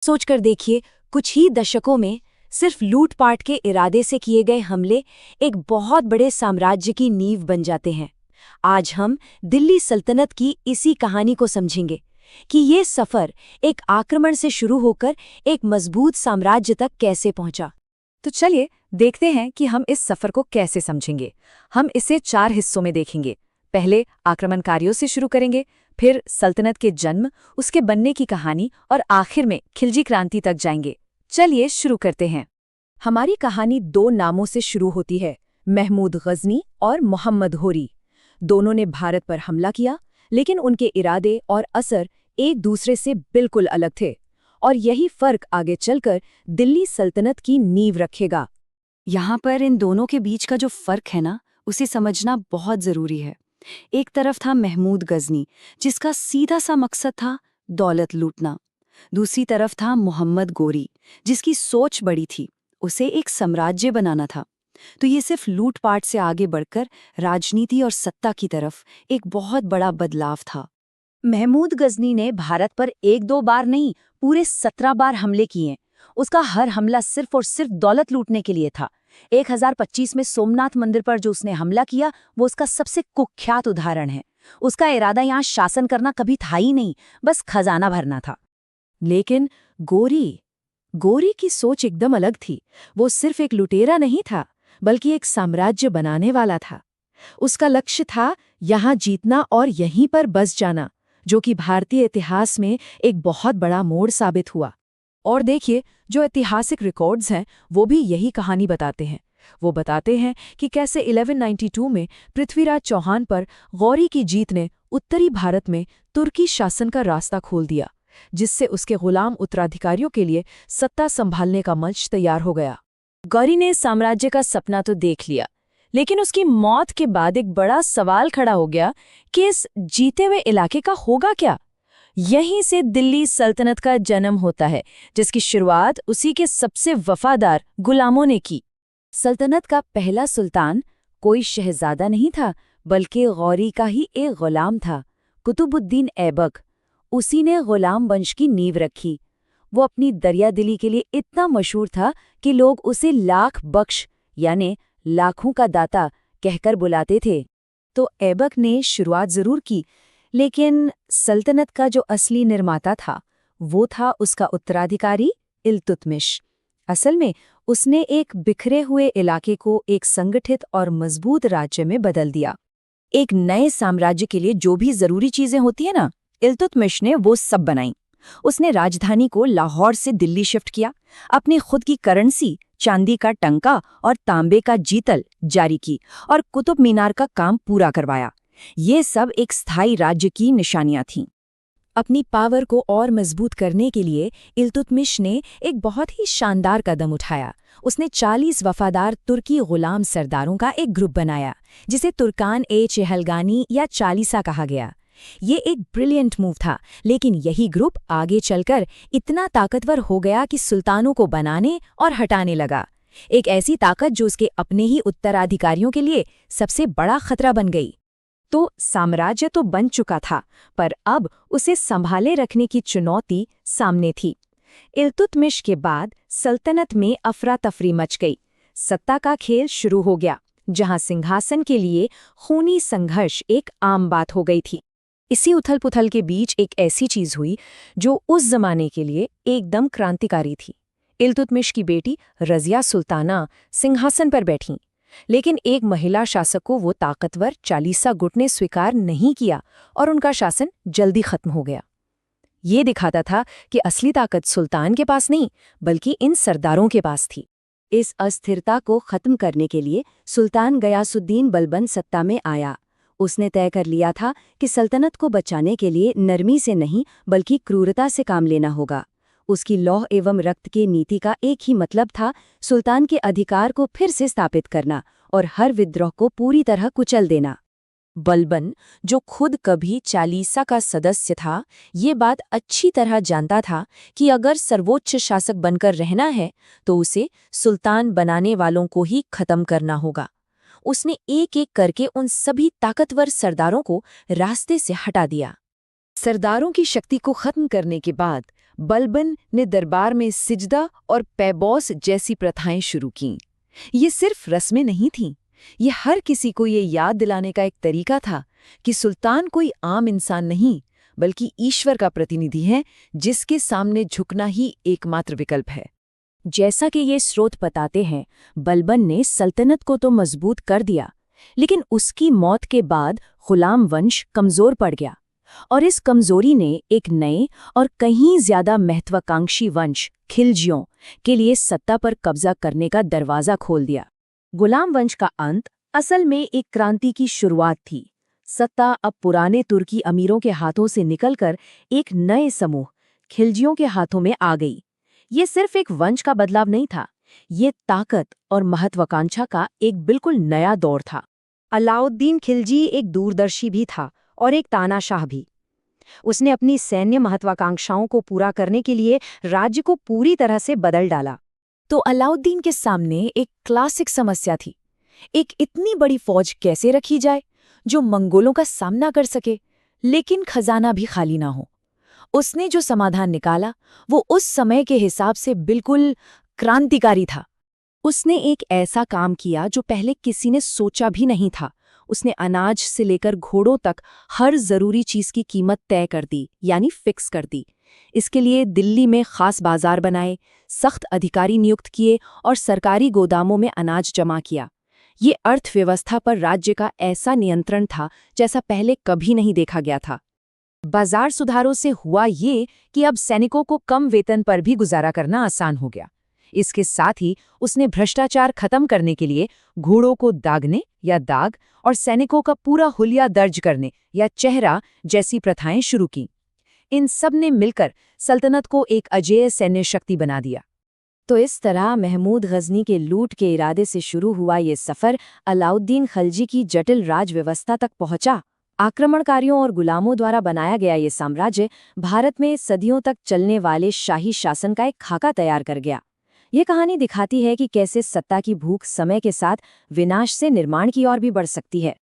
सोचकर देखिए, कुछ ही दशकों में सिर्फ लूटपाट के इरादे से किए गए हमले एक बहुत बड़े साम्राज्य की नींव बन जाते हैं। आज हम दिल्ली सल्तनत की इसी कहानी को समझेंगे कि ये सफर एक आक्रमण से शुरू होकर एक मजबूत साम्राज्य तक कैसे पहुंचा। तो चलिए देखते हैं कि हम इस सफर को कैसे समझेंगे। हम इसे 4 हिस्सों में देखेंगे। पहले आक्रमणकारियों से शुरू करेंगे, फिर सल्तनत के जन्म, उसके बनने की कहानी और आखिर में खिलजी क्रांति तक जाएंगे। चलिए शुरू करते हैं। हमारी कहानी 2 नामों से शुरू होती है, महमूद गजनी और मोहम्मद घोरी। दोनों ने भारत पर हमला किया, लेकिन उनके इरादे और असर एक दूसरे से बिल्कुल अलग थे, और यही फर्क आगे चलकर दिल्ली सल्तनत की नींव रखेगा। यहाँ पर इन दोनों के बीच का जो फर्क है ना, उसे समझना बहुत जरूरी है। एक तरफ था महमूद गजनी, जिसका सीधा सा मकसद था दौलत लूटना। दूसरी तरफ था मोहम्मद गोरी, जिसकी सोच बड़ी थी, उसे एक साम्राज्य बनाना था। तो ये सिर्फ लूटपाट से आगे बढ़कर राजनीति और सत्ता की तरफ एक बहुत बड़ा बदलाव था। महमूद गजनी ने भारत पर 1-2 बार नहीं, पूरे 17 बार हमले किए। उसका हर हमला सिर्फ और सिर्फ दौलत लूटने के लिए था। 1025 में सोमनाथ मंदिर पर जो उसने हमला किया, वो उसका सबसे कुख्यात उदाहरण है। उसका इरादा यहाँ शासन करना कभी था ही नहीं, बस खजाना भरना था। लेकिन गोरी की सोच एकदम अलग थी। वो सिर्फ एक लुटेरा नहीं था, बल्कि एक साम्राज्य बनाने वाला था। उसका लक्ष्य था यहाँ जीतना और यहीं पर बस जाना, जो कि भारतीय इतिहास में एक बहुत बड़ा मोड़ साबित हुआ। और देखिए, जो ऐतिहासिक रिकॉर्ड्स हैं वो भी यही कहानी बताते हैं। वो बताते हैं कि कैसे 1192 में पृथ्वीराज चौहान पर गौरी की जीत ने उत्तरी भारत में तुर्की शासन का रास्ता खोल दिया, जिससे उसके गुलाम उत्तराधिकारियों के लिए सत्ता संभालने का मंच तैयार हो गया। गौरी ने साम्राज्य का सपना तो देख लिया, लेकिन उसकी मौत के बाद एक बड़ा सवाल खड़ा हो गया कि इस जीते हुए इलाके का होगा क्या। यहीं से दिल्ली सल्तनत का जन्म होता है, जिसकी शुरुआत उसी के सबसे वफादार गुलामों ने की। सल्तनत का पहला सुल्तान कोई शहजादा नहीं था, बल्कि गौरी का ही एक गुलाम था, कुतुबुद्दीन ऐबक। उसी ने गुलाम वंश की नींव रखी। वो अपनी दरियादिली के लिए इतना मशहूर था कि लोग उसे लाख बख्श यानी लाखों का दाता कहकर बुलाते थे। तो ऐबक ने शुरुआत जरूर की, लेकिन सल्तनत का जो असली निर्माता था, वो था उसका उत्तराधिकारी इल्तुतमिश। असल में उसने एक बिखरे हुए इलाके को एक संगठित और मजबूत राज्य में बदल दिया। एक नए साम्राज्य के लिए जो भी जरूरी चीजें होती है ना, इल्तुतमिश ने वो सब बनाई। उसने राजधानी को लाहौर से दिल्ली शिफ्ट किया, अपनी खुद की करेंसी चांदी का टंका और तांबे का जीतल जारी की, और कुतुब मीनार का काम पूरा करवाया। ये सब एक स्थायी राज्य की निशानियां थीं। अपनी पावर को और मजबूत करने के लिए इल्तुतमिश ने एक बहुत ही शानदार कदम उठाया। उसने 40 वफादार तुर्की गुलाम सरदारों का एक ग्रुप बनाया, जिसे तुर्कान-ए-चहलगानी या चालीसा कहा गया। ये एक ब्रिलियंट मूव था, लेकिन यही ग्रुप आगे चलकर इतना ताकतवर हो गया कि सुल्तानों को बनाने और हटाने लगा। एक ऐसी ताकत जो उसके अपने ही उत्तराधिकारियों के लिए सबसे बड़ा खतरा बन गई। तो साम्राज्य तो बन चुका था, पर अब उसे संभाले रखने की चुनौती सामने थी। इल्तुतमिश के बाद सल्तनत में अफरा तफरी मच गई। सत्ता का खेल शुरू हो गया, जहां सिंहासन के लिए खूनी संघर्ष एक आम बात हो गई थी। इसी उथल-पुथल के बीच एक ऐसी चीज हुई जो उस जमाने के लिए एकदम क्रांतिकारी थी। इल्तुतमिश की बेटी रज़िया सुल्ताना सिंहासन पर बैठीं, लेकिन एक महिला शासक को वो ताकतवर चालीसा गुट ने स्वीकार नहीं किया, और उनका शासन जल्दी खत्म हो गया। ये दिखाता था कि असली ताकत सुल्तान के पास नहीं, बल्कि इन सरदारों के पास थी। इस अस्थिरता को खत्म करने के लिए सुल्तान गयासुद्दीन बलबन सत्ता में आया। उसने तय कर लिया था कि सल्तनत को बचाने के लिए नरमी से नहीं, बल्कि क्रूरता से काम लेना होगा। उसकी लौह एवं रक्त की नीति का एक ही मतलब था, सुल्तान के अधिकार को फिर से स्थापित करना और हर विद्रोह को पूरी तरह कुचल देना। बलबन, जो खुद कभी चालीसा का सदस्य था, ये बात अच्छी तरह जानता था कि अगर सर्वोच्च शासक बनकर रहना है तो उसे सुल्तान बनाने वालों को ही खत्म करना होगा। उसने एक एक करके उन सभी ताकतवर सरदारों को रास्ते से हटा दिया। सरदारों की शक्ति को खत्म करने के बाद बलबन ने दरबार में सिजदा और पैबौस जैसी प्रथाएं शुरू कीं। ये सिर्फ रस्में नहीं थीं, ये हर किसी को ये याद दिलाने का एक तरीका था कि सुल्तान कोई आम इंसान नहीं, बल्कि ईश्वर का प्रतिनिधि है, जिसके सामने झुकना ही एकमात्र विकल्प है। जैसा कि ये स्रोत बताते हैं, बलबन ने सल्तनत को तो मजबूत कर दिया, लेकिन उसकी मौत के बाद गुलाम वंश कमजोर पड़ गया, और इस कमजोरी ने एक नए और कहीं ज्यादा महत्वाकांक्षी वंश खिलजियों के लिए सत्ता पर कब्जा करने का दरवाजा खोल दिया। गुलाम वंश का अंत असल में एक क्रांति की शुरुआत थी। सत्ता अब पुराने तुर्की अमीरों के हाथों से निकलकर एक नए समूह खिलजियों के हाथों में आ गई। ये सिर्फ एक वंश का बदलाव नहीं था, ये ताकत और महत्वाकांक्षा का एक बिल्कुल नया दौर था। अलाउद्दीन खिलजी एक दूरदर्शी भी था और एक तानाशाह भी। उसने अपनी सैन्य महत्वाकांक्षाओं को पूरा करने के लिए राज्य को पूरी तरह से बदल डाला। तो अलाउद्दीन के सामने एक क्लासिक समस्या थी, एक इतनी बड़ी फौज कैसे रखी जाए जो मंगोलों का सामना कर सके, लेकिन खजाना भी खाली ना हो। उसने जो समाधान निकाला वो उस समय के हिसाब से बिल्कुल क्रांतिकारी था। उसने एक ऐसा काम किया जो पहले किसी ने सोचा भी नहीं था। उसने अनाज से लेकर घोड़ों तक हर जरूरी चीज की कीमत तय कर दी, यानी फिक्स कर दी। इसके लिए दिल्ली में खास बाजार बनाए, सख्त अधिकारी नियुक्त किए और सरकारी गोदामों में अनाज जमा किया। ये अर्थव्यवस्था पर राज्य का ऐसा नियंत्रण था जैसा पहले कभी नहीं देखा गया था। बाजार सुधारों से हुआ ये कि अब सैनिकों को कम वेतन पर भी गुजारा करना आसान हो गया। इसके साथ ही उसने भ्रष्टाचार खत्म करने के लिए घोड़ों को दागने या दाग और सैनिकों का पूरा हुलिया दर्ज करने या चेहरा जैसी प्रथाएं शुरू की। इन सब ने मिलकर सल्तनत को एक अजेय सैन्य शक्ति बना दिया। तो इस तरह महमूद गजनी के लूट के इरादे से शुरू हुआ ये सफ़र अलाउद्दीन खिलजी की जटिल राज व्यवस्था तक पहुंचा। आक्रमणकारियों और गुलामों द्वारा बनाया गया ये साम्राज्य भारत में सदियों तक चलने वाले शाही शासन का एक खाका तैयार कर गया। ये कहानी दिखाती है कि कैसे सत्ता की भूख समय के साथ विनाश से निर्माण की ओर भी बढ़ सकती है।